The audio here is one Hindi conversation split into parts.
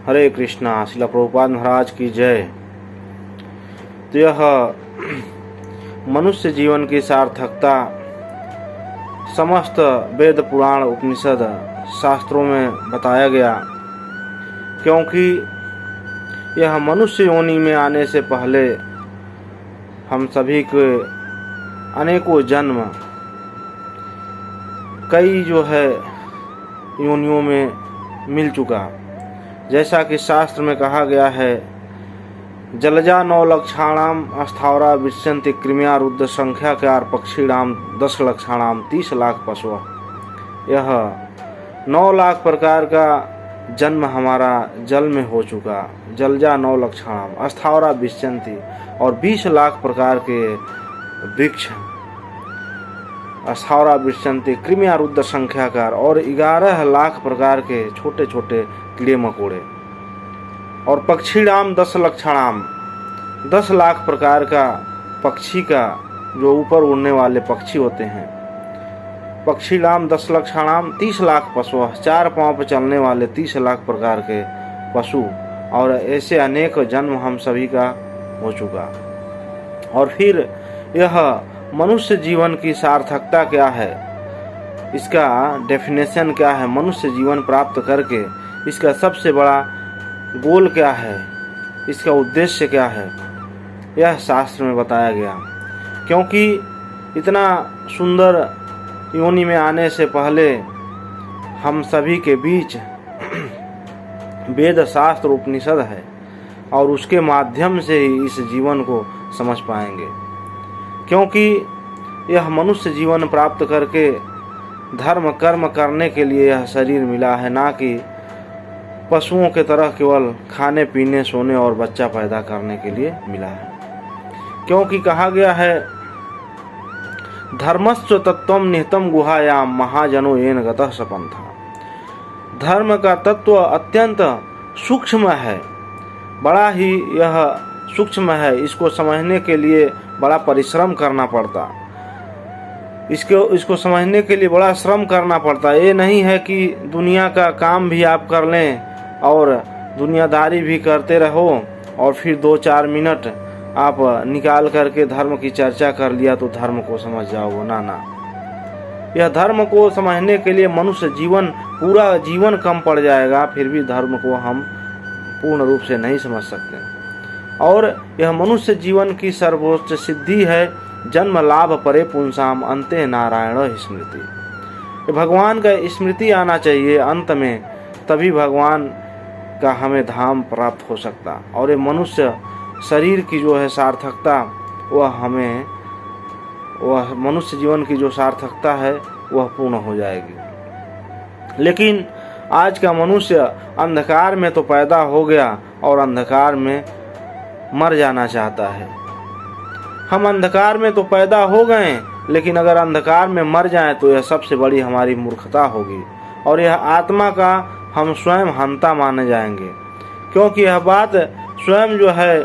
हरे कृष्णा। श्रील प्रभुपाद महाराज की जय। तो यह मनुष्य जीवन की सार्थकता समस्त वेद पुराण उपनिषद शास्त्रों में बताया गया, क्योंकि यह मनुष्य योनि में आने से पहले हम सभी के अनेकों जन्म कई योनियों में मिल चुका। जैसा कि शास्त्र में कहा गया है, जलजा 9 लक्षाणाम अस्थावरा विश्यन्ति कृमिया रुद्र संख्या कार पक्षीणाम 10 लक्षाणाम 30 लाख पशु। यह 9 लाख प्रकार का जन्म हमारा जल में हो चुका। जलजा 9 लक्षाणाम अस्थावरा विश्यन्ति, और 20 लाख प्रकार के वृक्ष अस्थावरा विश्यन्ति कृमिया रुद्र संख्याकार, और 11 लाख प्रकार के छोटे छोटे कीड़े मकोड़े, और पक्षीणाम 10 लक्षाणाम 10 लाख प्रकार का पक्षी का जो ऊपर उड़ने वाले पक्षी होते हैं। पक्षीणाम 10 लक्षाणाम 30 लाख पशु, 4 पांव पर चलने वाले 30 लाख प्रकार के पशु, और ऐसे अनेक जन्म हम सभी का हो चुका। और फिर यह मनुष्य जीवन की सार्थकता क्या है, इसका डेफिनेशन क्या है, मनुष्य जीवन प्राप्त करके इसका सबसे बड़ा गोल क्या है, इसका उद्देश्य क्या है, यह शास्त्र में बताया गया। क्योंकि इतना सुंदर योनि में आने से पहले हम सभी के बीच वेद शास्त्र उपनिषद है, और उसके माध्यम से ही इस जीवन को समझ पाएंगे। क्योंकि यह मनुष्य जीवन प्राप्त करके धर्म कर्म करने के लिए यह शरीर मिला है, ना कि पशुओं के तरह केवल खाने पीने सोने और बच्चा पैदा करने के लिए मिला है। क्योंकि कहा गया है, धर्मस्व तत्वम निहितम गुहायाम महाजनो येन गतः सपंथा। धर्म का तत्व अत्यंत सूक्ष्म है, बड़ा ही यह सूक्ष्म है। इसको समझने के लिए बड़ा परिश्रम करना पड़ता, इसको समझने के लिए बड़ा श्रम करना पड़ता। ये नहीं है कि दुनिया का काम भी आप कर लें और दुनियादारी भी करते रहो और फिर 2-4 मिनट आप निकाल करके धर्म की चर्चा कर लिया तो धर्म को समझ जाओगे। ना, यह धर्म को समझने के लिए मनुष्य जीवन, पूरा जीवन कम पड़ जाएगा, फिर भी धर्म को हम पूर्ण रूप से नहीं समझ सकते। और यह मनुष्य जीवन की सर्वोच्च सिद्धि है, जन्म लाभ परे पुंसाम अंते नारायण स्मृति। भगवान का स्मृति आना चाहिए अंत में, तभी भगवान का हमें धाम प्राप्त हो सकता। और ये मनुष्य शरीर की जो है सार्थकता, वह मनुष्य जीवन की जो सार्थकता है वह पूर्ण हो जाएगी। लेकिन आज का मनुष्य अंधकार में तो पैदा हो गया और अंधकार में मर जाना चाहता है। हम अंधकार में तो पैदा हो गए, लेकिन अगर अंधकार में मर जाएं तो यह सबसे बड़ी हमारी मूर्खता होगी, और यह आत्मा का हम स्वयं हंता माने जाएंगे। क्योंकि यह बात स्वयं जो है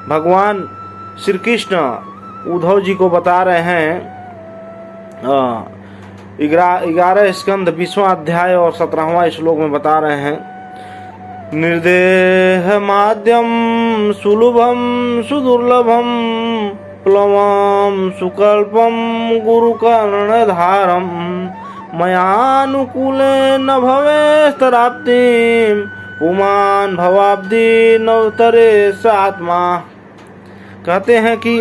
भगवान श्री कृष्ण उद्धव जी को बता रहे हैं। 11 स्कंद 20वां अध्याय और 17वां श्लोक में बता रहे हैं, निर्देह माध्यम सुलभम सुदुर्लभम प्लवम सुकल्पम गुरु कर्णधारम मयानुकूले न भवेस्तराप्ति पुमान भवाब्दि नवतरे सात्मा। कहते हैं कि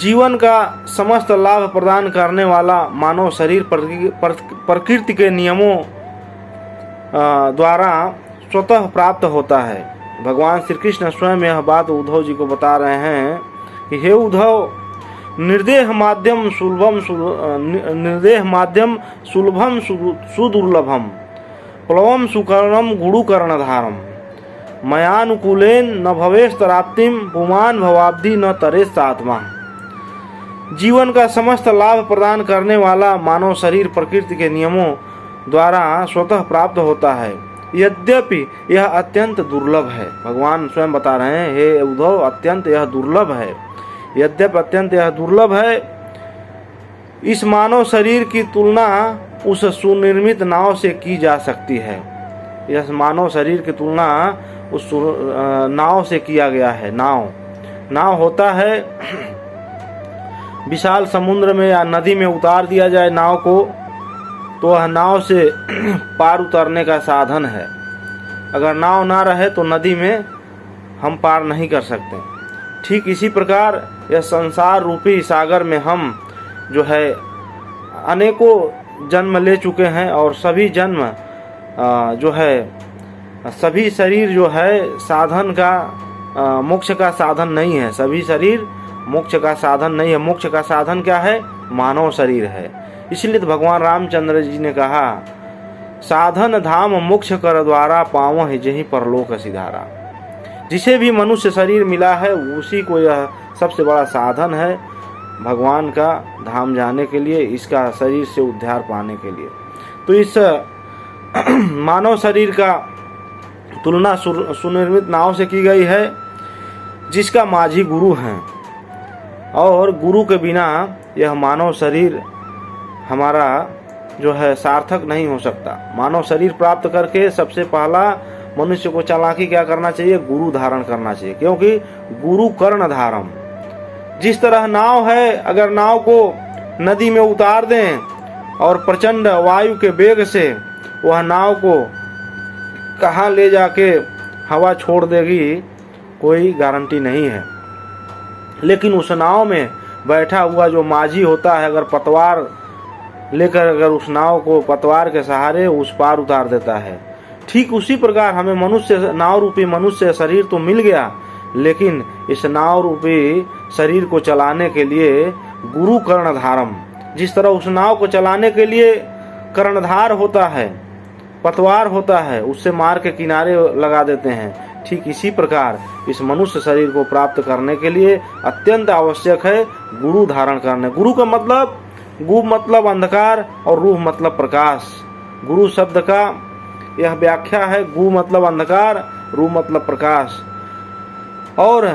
जीवन का समस्त लाभ प्रदान करने वाला मानव शरीर प्रकृति के नियमों द्वारा स्वतः प्राप्त होता है। भगवान श्री कृष्ण स्वयं यह बात उद्धव जी को बता रहे हैं कि हे उद्धव, निर्देह माध्यम सुलभम सुदुर्लभम प्लवम सुकर्णम गुरु कर्णधारम मयानुकूलेन न भवेस्तराप्तिम पुमान भवाब्धि न तरेस्त आत्मा। जीवन का समस्त लाभ प्रदान करने वाला मानव शरीर प्रकृति के नियमों द्वारा स्वतः प्राप्त होता है, यद्यपि यह अत्यंत दुर्लभ है। भगवान स्वयं बता रहे हैं, हे उद्धव, अत्यंत यह दुर्लभ है। यद्यपि अत्यंत यह दुर्लभ है, इस मानव शरीर की तुलना उस सुनिर्मित नाव से की जा सकती है। यह मानव शरीर की तुलना उस नाव से किया गया है। नाव होता है विशाल समुद्र में या नदी में उतार दिया जाए नाव को, तो वह नाव से पार उतरने का साधन है। अगर नाव ना रहे तो नदी में हम पार नहीं कर सकते। ठीक इसी प्रकार यह संसार रूपी सागर में हम जो है अनेकों जन्म ले चुके हैं, और सभी जन्म जो है सभी शरीर जो है साधन का मोक्ष का साधन नहीं है। सभी शरीर मोक्ष का साधन नहीं है। मोक्ष का साधन क्या है? मानव शरीर है। इसलिए तो भगवान रामचंद्र जी ने कहा, साधन धाम मोक्ष कर द्वारा पावहि जहीं परलोक सिधारा। जिसे भी मनुष्य शरीर मिला है उसी को यह सबसे बड़ा साधन है भगवान का धाम जाने के लिए, इसका शरीर से उद्धार पाने के लिए। तो इस मानव शरीर का तुलना सुनिर्मित नाव से की गई है, जिसका माझी गुरु हैं, और गुरु के बिना यह मानव शरीर हमारा जो है सार्थक नहीं हो सकता। मानव शरीर प्राप्त करके सबसे पहला मनुष्य को चालाकी क्या करना चाहिए? गुरु धारण करना चाहिए, क्योंकि गुरु कर्ण धारम। जिस तरह नाव है, अगर नाव को नदी में उतार दें और प्रचंड वायु के वेग से वह नाव को कहाँ ले जाके हवा छोड़ देगी, कोई गारंटी नहीं है। लेकिन उस नाव में बैठा हुआ जो माझी होता है, अगर पतवार लेकर अगर उस नाव को पतवार के सहारे उस पार उतार देता है, ठीक उसी प्रकार हमें मनुष्य नाव रूपी मनुष्य शरीर तो मिल गया, लेकिन इस नाव रूपी शरीर को चलाने के लिए गुरु कर्णधारम, जिस तरह उस नाव को चलाने के लिए कर्णधार होता है, पतवार होता है, उससे मार के किनारे लगा देते हैं, ठीक इसी प्रकार इस मनुष्य शरीर को प्राप्त करने के लिए अत्यंत आवश्यक है गुरु धारण करने। गुरु का मतलब, गु मतलब अंधकार और रूह मतलब प्रकाश। गुरु शब्द का यह व्याख्या है, गु मतलब अंधकार, रूह मतलब प्रकाश। और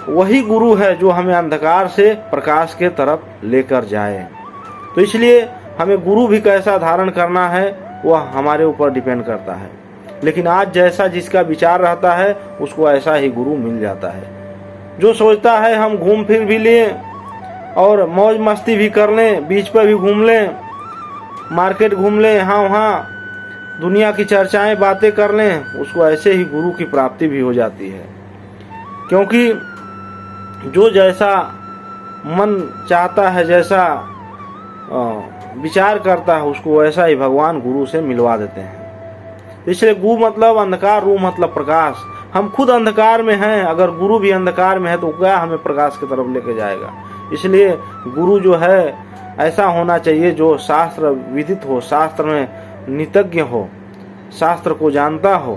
वही गुरु है जो हमें अंधकार से प्रकाश के तरफ लेकर जाए। तो इसलिए हमें गुरु भी कैसा धारण करना है वह हमारे ऊपर डिपेंड करता है। लेकिन आज जैसा जिसका विचार रहता है उसको ऐसा ही गुरु मिल जाता है। जो सोचता है हम घूम फिर भी लें और मौज मस्ती भी कर लें, बीच पर भी घूम लें, मार्केट घूम लें, यहाँ वहाँ दुनिया की चर्चाएं बातें कर लें, उसको ऐसे ही गुरु की प्राप्ति भी हो जाती है। क्योंकि जो जैसा मन चाहता है, जैसा विचार करता है, उसको वैसा ही भगवान गुरु से मिलवा देते हैं। इसलिए गु मतलब अंधकार, रू मतलब प्रकाश। हम खुद अंधकार में हैं, अगर गुरु भी अंधकार में है तो क्या हमें प्रकाश की तरफ लेके जाएगा। इसलिए गुरु जो है ऐसा होना चाहिए जो शास्त्र विदित हो, शास्त्र में नितज्ञ हो, शास्त्र को जानता हो।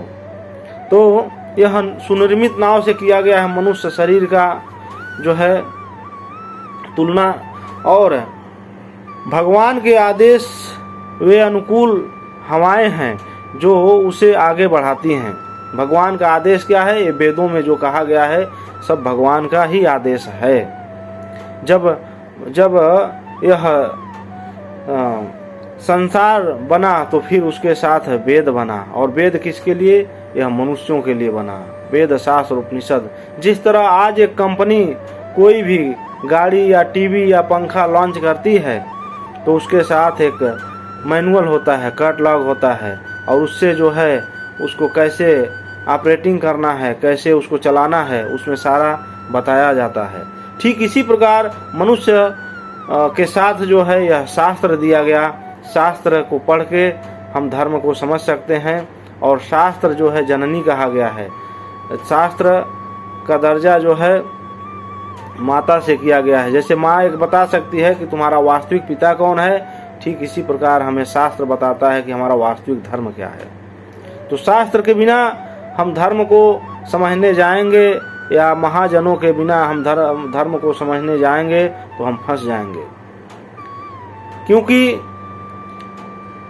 तो यह सुनिर्मित नाव से किया गया है मनुष्य शरीर का जो है तुलना। और भगवान के आदेश वे अनुकूल हवाएं हैं जो उसे आगे बढ़ाती हैं। भगवान का आदेश क्या है? ये वेदों में जो कहा गया है सब भगवान का ही आदेश है। जब यह संसार बना तो फिर उसके साथ वेद बना, और वेद किसके लिए? यह मनुष्यों के लिए बना। वेद शास्त्र उपनिषद। जिस तरह आज एक कंपनी कोई भी गाड़ी या टीवी या पंखा लॉन्च करती है तो उसके साथ एक मैनुअल होता है, कैटलॉग होता है, और उससे जो है उसको कैसे ऑपरेटिंग करना है, कैसे उसको चलाना है, उसमें सारा बताया जाता है। ठीक इसी प्रकार मनुष्य के साथ जो है यह शास्त्र दिया गया। शास्त्र को पढ़ के हम धर्म को समझ सकते हैं, और शास्त्र जो है जननी कहा गया है। शास्त्र का दर्जा जो है माता से किया गया है। जैसे माँ एक बता सकती है कि तुम्हारा वास्तविक पिता कौन है, ठीक इसी प्रकार हमें शास्त्र बताता है कि हमारा वास्तविक धर्म क्या है। तो शास्त्र के बिना हम धर्म को समझने जाएंगे या महाजनों के बिना हम धर्म को समझने जाएंगे तो हम फंस जाएंगे। क्योंकि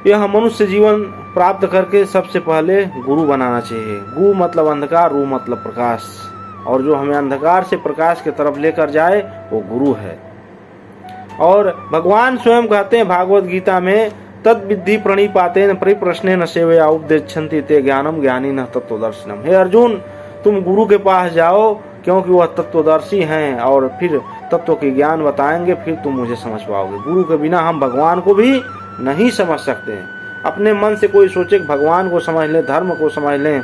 यह मनुष्य जीवन प्राप्त करके सबसे पहले गुरु बनाना चाहिए। गु मतलब अंधकार, रू मतलब प्रकाश, और जो हमें अंधकार से प्रकाश की तरफ लेकर जाए वो गुरु है। और भगवान स्वयं कहते हैं भागवत गीता में, तद विद्धि प्रणिपातेन परिप्रश्नेन सेवया उपदेच्छन्ति ते ज्ञानम ज्ञानिनः तत्वदर्शिनम। हे अर्जुन, तुम गुरु के पास जाओ, क्योंकि वह तत्वदर्शी हैं और फिर तत्व की ज्ञान बताएंगे, फिर तुम मुझे समझ पाओगे। गुरु के बिना हम भगवान को भी नहीं समझ सकते हैं। अपने मन से कोई सोचे कि भगवान को समझ लें, धर्म को समझ लें,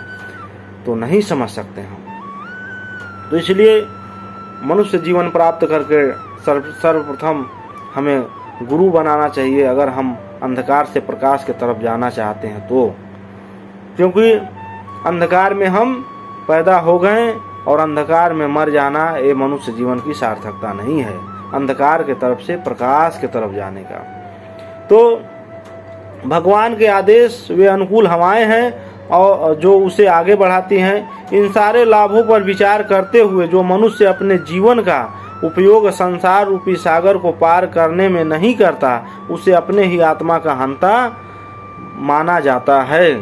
तो नहीं समझ सकते हम। तो इसलिए मनुष्य जीवन प्राप्त करके सर्वप्रथम हमें गुरु बनाना चाहिए, अगर हम अंधकार से प्रकाश की तरफ जाना चाहते हैं तो। क्योंकि अंधकार में हम पैदा हो गए और अंधकार में मर जाना ये मनुष्य जीवन की सार्थकता नहीं है। अंधकार के तरफ से प्रकाश की तरफ जाने का तो भगवान के आदेश वे अनुकूल हवाएं हैं और जो उसे आगे बढ़ाती हैं। इन सारे लाभों पर विचार करते हुए जो मनुष्य अपने जीवन का उपयोग संसार रूपी सागर को पार करने में नहीं करता, उसे अपने ही आत्मा का हंता माना जाता है।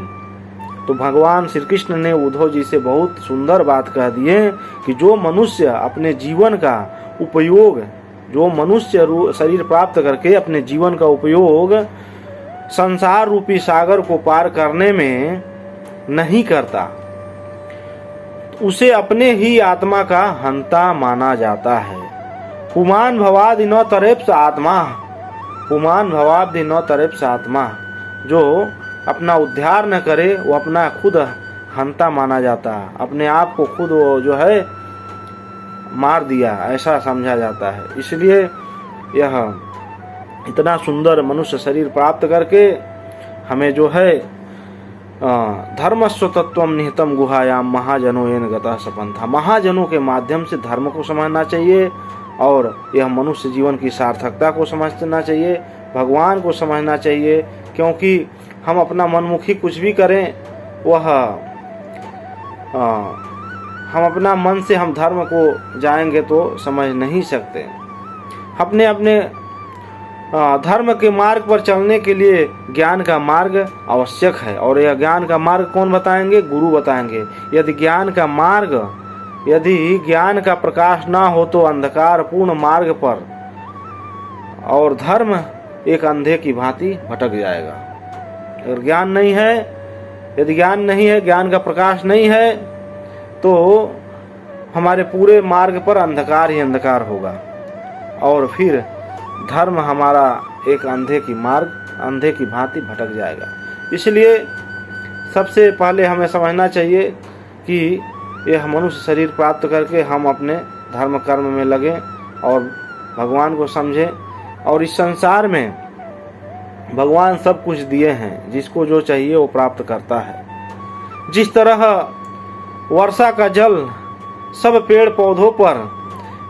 तो भगवान श्री कृष्ण ने उद्धव जी से बहुत सुंदर बात कह दी है कि जो मनुष्य अपने जीवन का उपयोग, जो मनुष्य शरीर प्राप्त करके अपने जीवन का उपयोग संसार रूपी सागर को पार करने में नहीं करता, उसे अपने ही आत्मा का हंता माना जाता है। पुमान भवादि न तरेप्स आत्मा, पुमान भवादि न तरेप्स आत्मा, जो अपना उद्धार न करे वो अपना खुद हंता माना जाता है। अपने आप को खुद वो जो है मार दिया, ऐसा समझा जाता है। इसलिए यह इतना सुंदर मनुष्य शरीर प्राप्त करके हमें जो है धर्मस्व तत्वम निहितम गुहायाम महाजनो येन गतः सपंथा, महाजनों के माध्यम से धर्म को समझना चाहिए और यह मनुष्य जीवन की सार्थकता को समझना चाहिए, भगवान को समझना चाहिए। क्योंकि हम अपना मनमुखी कुछ भी करें, वह हम अपना मन से हम धर्म को जाएंगे तो समझ नहीं सकते। अपने अपने धर्म के मार्ग पर चलने के लिए ज्ञान का मार्ग आवश्यक है और यह ज्ञान का मार्ग कौन बताएंगे? गुरु बताएंगे। यदि ज्ञान का प्रकाश ना हो तो अंधकार पूर्ण मार्ग पर और धर्म एक अंधे की भांति भटक जाएगा। अगर ज्ञान नहीं है, यदि ज्ञान नहीं है, ज्ञान का प्रकाश नहीं है, तो हमारे पूरे मार्ग पर अंधकार ही अंधकार होगा और फिर धर्म हमारा एक अंधे की भांति भटक जाएगा। इसलिए सबसे पहले हमें समझना चाहिए कि यह मनुष्य शरीर प्राप्त करके हम अपने धर्म कर्म में लगें और भगवान को समझें। और इस संसार में भगवान सब कुछ दिए हैं, जिसको जो चाहिए वो प्राप्त करता है। जिस तरह वर्षा का जल सब पेड़ पौधों पर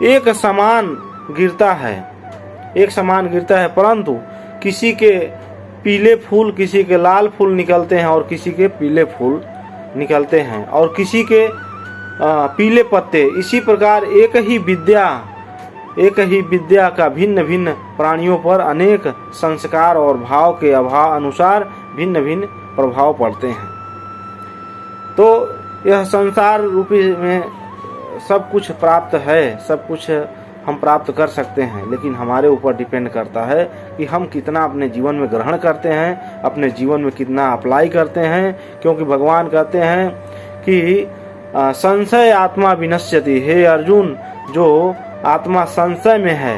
एक समान गिरता है, परंतु किसी के पीले फूल, किसी के लाल फूल निकलते हैं और किसी के पीले फूल निकलते हैं और किसी के पीले पत्ते। इसी प्रकार एक ही विद्या का भिन्न भिन्न प्राणियों पर अनेक संस्कार और भाव के अभाव अनुसार भिन्न भिन्न प्रभाव पड़ते हैं। तो यह संसार रूपी में सब कुछ प्राप्त है, सब कुछ हम प्राप्त कर सकते हैं, लेकिन हमारे ऊपर डिपेंड करता है कि हम कितना अपने जीवन में ग्रहण करते हैं, अपने जीवन में कितना अप्लाई करते हैं। क्योंकि भगवान कहते हैं कि संशय आत्मा विनश्यति। हे अर्जुन, जो आत्मा संशय में है,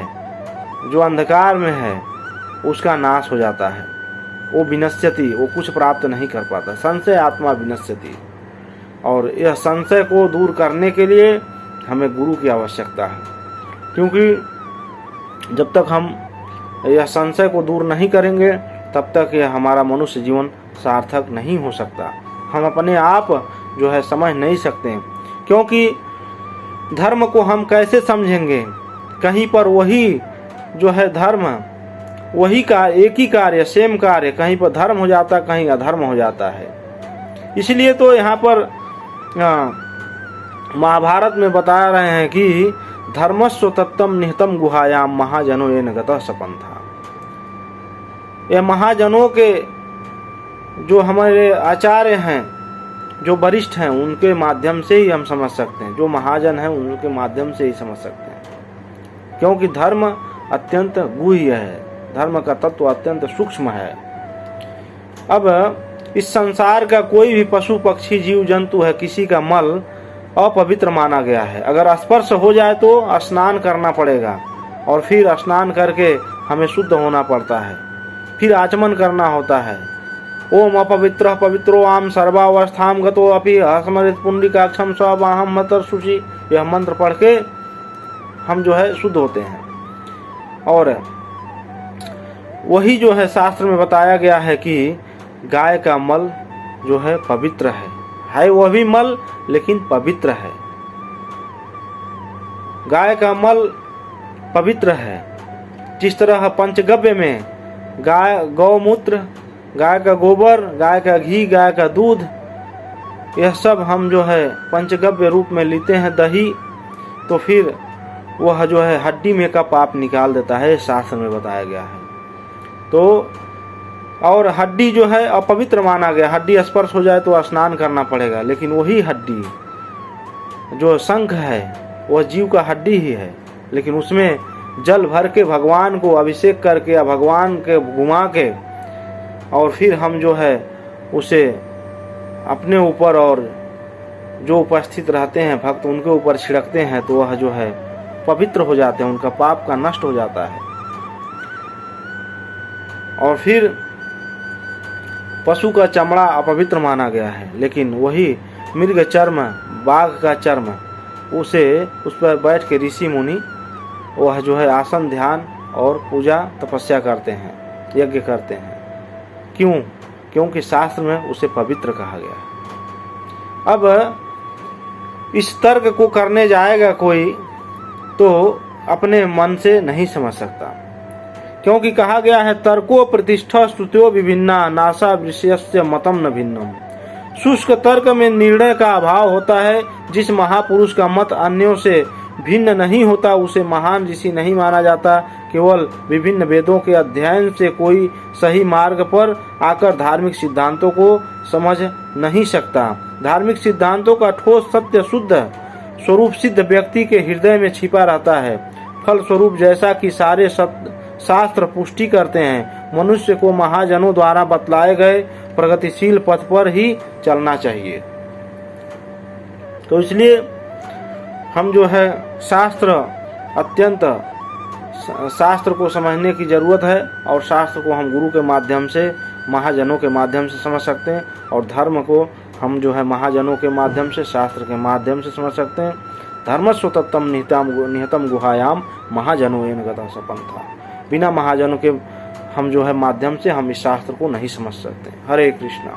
जो अंधकार में है, उसका नाश हो जाता है। वो विनश्यति, वो कुछ प्राप्त नहीं कर पाता। संशय आत्मा विनश्यति। और यह संशय को दूर करने के लिए हमें गुरु की आवश्यकता है। क्योंकि जब तक हम यह संशय को दूर नहीं करेंगे, तब तक यह हमारा मनुष्य जीवन सार्थक नहीं हो सकता। हम अपने आप जो है समझ नहीं सकते, क्योंकि धर्म को हम कैसे समझेंगे? कहीं पर वही जो है धर्म, वही का एक ही कार्य, सेम कार्य, कहीं पर धर्म हो जाता, कहीं अधर्म हो जाता है। इसलिए तो यहाँ पर महाभारत में बता रहे हैं कि धर्मस्व तत्वम निहितम गुहायाम महाजनो येन गतः सपंथा। यह महाजनों के जो हमारे आचार्य हैं, जो वरिष्ठ हैं, उनके माध्यम से ही हम समझ सकते हैं। जो महाजन हैं उनके माध्यम से ही समझ सकते हैं। क्योंकि धर्म अत्यंत गुह्य है, धर्म का तत्व अत्यंत सूक्ष्म है। अब इस संसार का कोई भी पशु पक्षी जीव जंतु है, किसी का मल अपवित्र माना गया है। अगर स्पर्श हो जाए तो स्नान करना पड़ेगा और फिर स्नान करके हमें शुद्ध होना पड़ता है, फिर आचमन करना होता है। ओम अपवित्र पवित्रो आम सर्वावस्थाम गतो अपि स्मरित पुंडरीकाक्षम स्वाहम मतर शुचि, यह मंत्र पढ़ के हम जो है शुद्ध होते हैं। और वही जो है शास्त्र में बताया गया है कि गाय का मल जो है पवित्र है वह भी मल लेकिन पवित्र है। गाय का मल पवित्र है। जिस तरह पंचगव्य में गौमूत्र, गाय का गोबर, गाय का घी, गाय का दूध, यह सब हम जो है पंचगव्य रूप में लेते हैं दही, तो फिर वह जो है हड्डी में का पाप निकाल देता है, शास्त्र में बताया गया है। तो और हड्डी जो है अपवित्र माना गया, हड्डी स्पर्श हो जाए तो स्नान करना पड़ेगा, लेकिन वही हड्डी जो शंख है वह जीव का हड्डी ही है, लेकिन उसमें जल भर के भगवान को अभिषेक करके या भगवान के घुमा के और फिर हम जो है उसे अपने ऊपर और जो उपस्थित रहते हैं भक्त उनके ऊपर छिड़कते हैं, तो वह जो है पवित्र हो जाते हैं, उनका पाप का नष्ट हो जाता है। और फिर पशु का चमड़ा अपवित्र माना गया है, लेकिन वही मृग चर्म, बाघ का चर्म, उस पर बैठ के ऋषि मुनि वह जो है आसन, ध्यान और पूजा तपस्या करते हैं, यज्ञ करते हैं। क्यों? क्योंकि शास्त्र में उसे पवित्र कहा गया है। अब इस तर्क को करने जाएगा कोई तो अपने मन से नहीं समझ सकता, क्योंकि कहा गया है तर्को प्रतिष्ठा स्तुत्यो विभिन्ना नासा विषयस्य मतम न भिन्नम। शुष्क तर्क में निर्णय का अभाव होता है। जिस महापुरुष का मत अन्यों से भिन्न नहीं होता उसे महान ऋषि नहीं माना जाता। केवल विभिन्न वेदों के अध्ययन से कोई सही मार्ग पर आकर धार्मिक सिद्धांतों को समझ नहीं सकता। धार्मिक सिद्धांतों का ठोस सत्य शुद्ध स्वरूप सिद्ध व्यक्ति के हृदय में छिपा रहता है। फल स्वरूप जैसा कि सारे शास्त्र पुष्टि करते हैं, मनुष्य को महाजनों द्वारा बतलाए गए प्रगतिशील पथ पर ही चलना चाहिए। तो इसलिए हम जो है शास्त्र को समझने की जरूरत है, और शास्त्र को हम गुरु के माध्यम से, महाजनों के माध्यम से समझ सकते हैं, और धर्म को हम जो है महाजनों के माध्यम से, शास्त्र के माध्यम से समझ सकते हैं। धर्मस्व तत्तम निहितम गुहायाम महाजनों येन गतः सपंथा। बिना महाजनों के हम जो है माध्यम से हम इस शास्त्र को नहीं समझ सकते। हरे कृष्णा।